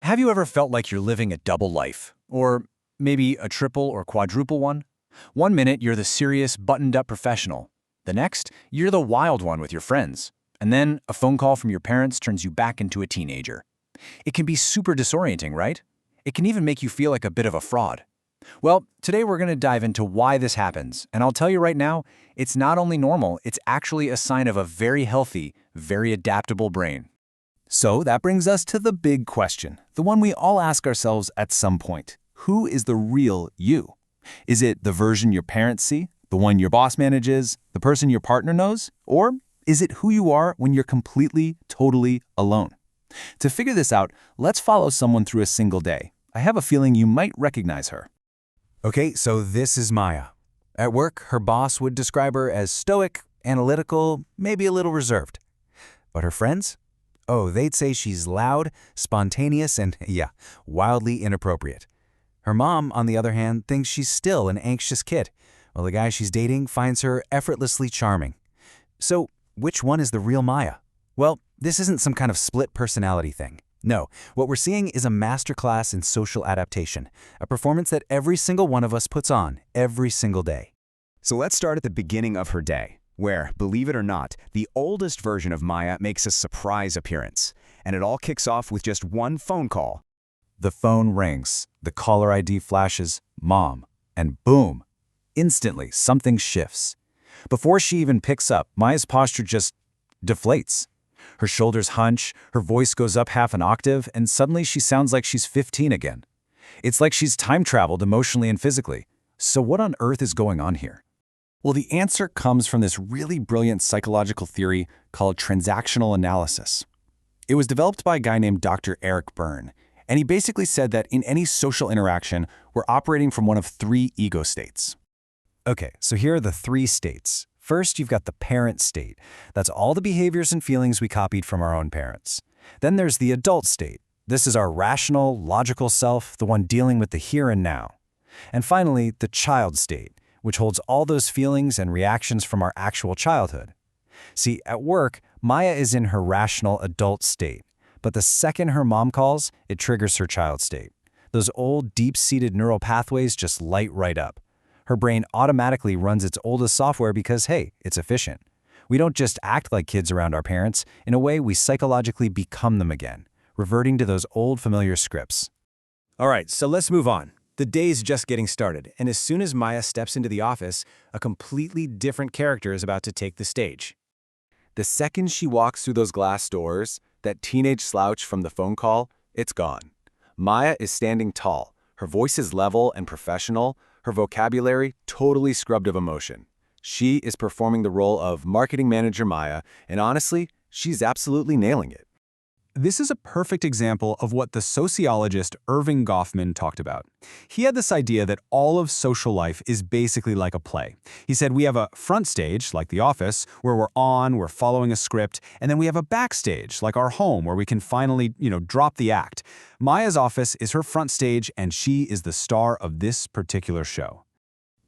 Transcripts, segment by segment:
Have you ever felt like you're living a double life? Or maybe a triple or quadruple one? One minute, you're the serious, buttoned-up professional. The next, you're the wild one with your friends. And then, a phone call from your parents turns you back into a teenager. It can be super disorienting, right? It can even make you feel like a bit of a fraud. Well, today we're going to dive into why this happens, and I'll tell you right now, it's not only normal, it's actually a sign of a very healthy, very adaptable brain. So that brings us to the big question, the one we all ask ourselves at some point. Who is the real you? Is it the version your parents see, the one your boss manages, the person your partner knows? Or is it who you are when you're completely, totally alone? To figure this out, let's follow someone through a single day. I have a feeling you might recognize her. Okay, so this is Maya. At work, her boss would describe her as stoic, analytical, maybe a little reserved. But her friends? Oh, they'd say she's loud, spontaneous, and, yeah, wildly inappropriate. Her mom, on the other hand, thinks she's still an anxious kid, while the guy she's dating finds her effortlessly charming. So, which one is the real Maya? Well, this isn't some kind of split personality thing. No, what we're seeing is a masterclass in social adaptation, a performance that every single one of us puts on every single day. So let's start at the beginning of her day, where, believe it or not, the oldest version of Maya makes a surprise appearance. And it all kicks off with just one phone call. The phone rings, the caller ID flashes, Mom, and boom! Instantly, something shifts. Before she even picks up, Maya's posture just deflates. Her shoulders hunch, her voice goes up half an octave, and suddenly she sounds like she's 15 again. It's like she's time-traveled emotionally and physically. So what on earth is going on here? Well, the answer comes from this really brilliant psychological theory called transactional analysis. It was developed by a guy named Dr. Eric Berne, and he basically said that in any social interaction, we're operating from one of three ego states. Okay, so here are the three states. First, you've got the parent state. That's all the behaviors and feelings we copied from our own parents. Then there's the adult state. This is our rational, logical self, the one dealing with the here and now. And finally, the child state, which holds all those feelings and reactions from our actual childhood. See, at work, Maya is in her rational adult state, but the second her mom calls, it triggers her child state. Those old, deep-seated neural pathways just light right up. Her brain automatically runs its oldest software because, hey, it's efficient. We don't just act like kids around our parents. In a way, we psychologically become them again, reverting to those old familiar scripts. All right, so let's move on. The day's just getting started, and as soon as Maya steps into the office, a completely different character is about to take the stage. The second she walks through those glass doors, that teenage slouch from the phone call, it's gone. Maya is standing tall. Her voice is level and professional, her vocabulary totally scrubbed of emotion. She is performing the role of marketing manager Maya, and honestly, she's absolutely nailing it. This is a perfect example of what the sociologist Irving Goffman talked about. He had this idea that all of social life is basically like a play. He said we have a front stage, like the office, where we're following a script, and then we have a backstage, like our home, where we can finally, drop the act. Maya's office is her front stage, and she is the star of this particular show.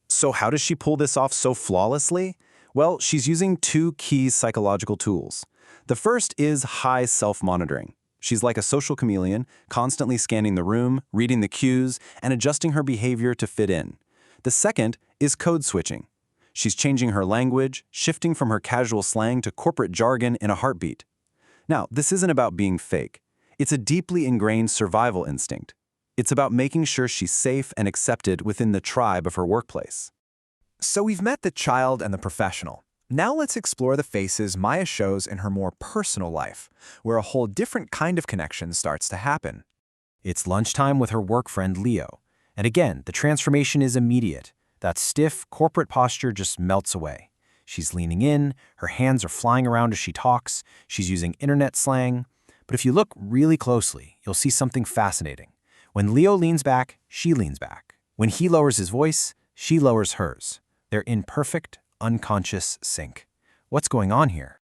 So how does she pull this off so flawlessly? Well, she's using two key psychological tools. The first is high self-monitoring. She's like a social chameleon, constantly scanning the room, reading the cues, and adjusting her behavior to fit in. The second is code switching. She's changing her language, shifting from her casual slang to corporate jargon in a heartbeat. Now, this isn't about being fake. It's a deeply ingrained survival instinct. It's about making sure she's safe and accepted within the tribe of her workplace. So we've met the child and the professional. Now let's explore the faces Maya shows in her more personal life, where a whole different kind of connection starts to happen. It's lunchtime with her work friend Leo. And again, the transformation is immediate. That stiff corporate posture just melts away. She's leaning in, her hands are flying around as she talks, she's using internet slang. But if you look really closely, you'll see something fascinating. When Leo leans back, she leans back. When he lowers his voice, she lowers hers. They're in perfect, unconscious sync. What's going on here?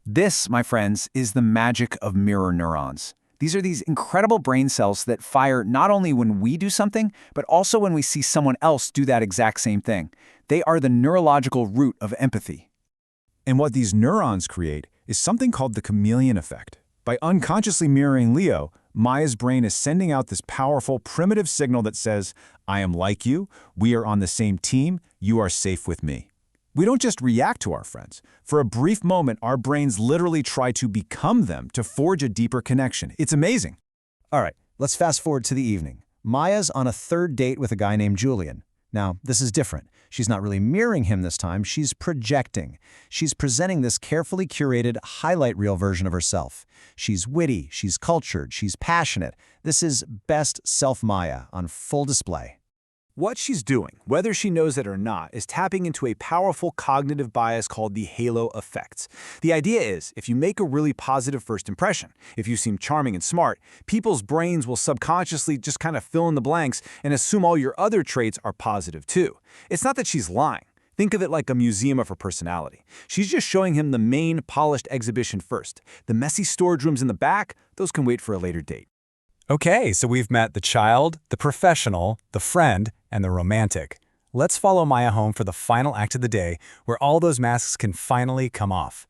This, my friends, is the magic of mirror neurons. These are these incredible brain cells that fire not only when we do something, but also when we see someone else do that exact same thing. They are the neurological root of empathy. And what these neurons create is something called the chameleon effect. By unconsciously mirroring Leo, Maya's brain is sending out this powerful, primitive signal that says, I am like you, we are on the same team, you are safe with me. We don't just react to our friends. For a brief moment, our brains literally try to become them to forge a deeper connection. It's amazing. All right, let's fast forward to the evening. Maya's on a third date with a guy named Julian. Now, this is different. She's not really mirroring him this time, she's projecting. She's presenting this carefully curated highlight reel version of herself. She's witty, she's cultured, she's passionate. This is best self Maya on full display. What she's doing, whether she knows it or not, is tapping into a powerful cognitive bias called the halo effect. The idea is, if you make a really positive first impression, if you seem charming and smart, people's brains will subconsciously just kind of fill in the blanks and assume all your other traits are positive too. It's not that she's lying. Think of it like a museum of her personality. She's just showing him the main polished exhibition first. The messy storage rooms in the back, those can wait for a later date. Okay, so we've met the child, the professional, the friend, and the romantic. Let's follow Maya home for the final act of the day, where all those masks can finally come off.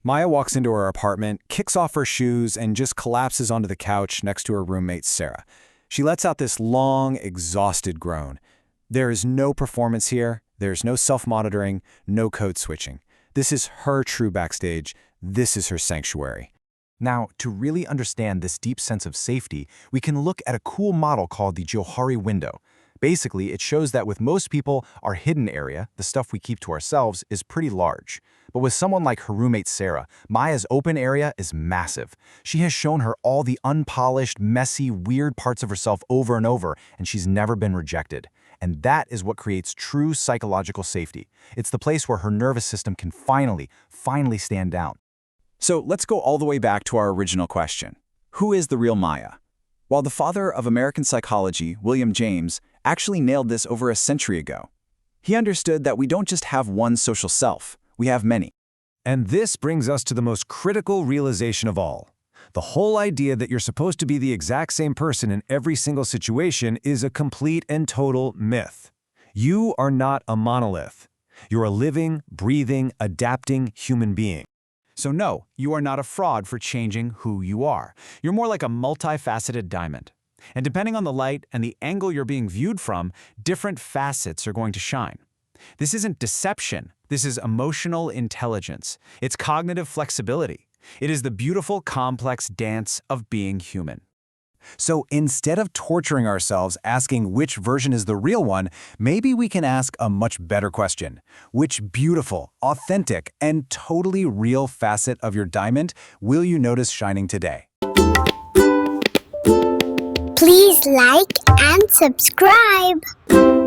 Maya walks into her apartment, kicks off her shoes, and just collapses onto the couch next to her roommate, Sarah. She lets out this long, exhausted groan. There is no performance here. There's no self-monitoring, no code switching. This is her true backstage. This is her sanctuary. Now, to really understand this deep sense of safety, we can look at a cool model called the Johari window. Basically, it shows that with most people, our hidden area, the stuff we keep to ourselves, is pretty large. But with someone like her roommate Sarah, Maya's open area is massive. She has shown her all the unpolished, messy, weird parts of herself over and over, and she's never been rejected. And that is what creates true psychological safety. It's the place where her nervous system can finally stand down. So let's go all the way back to our original question. Who is the real Maya? While the father of American psychology, William James, actually nailed this over a century ago. He understood that we don't just have one social self, we have many. And this brings us to the most critical realization of all. The whole idea that you're supposed to be the exact same person in every single situation is a complete and total myth. You are not a monolith. You're a living, breathing, adapting human being. So no, you are not a fraud for changing who you are. You're more like a multifaceted diamond. And depending on the light and the angle you're being viewed from, different facets are going to shine. This isn't deception. This is emotional intelligence. It's cognitive flexibility. It is the beautiful, complex dance of being human. So instead of torturing ourselves asking which version is the real one, maybe we can ask a much better question. Which beautiful, authentic, and totally real facet of your diamond will you notice shining today? Please like and subscribe.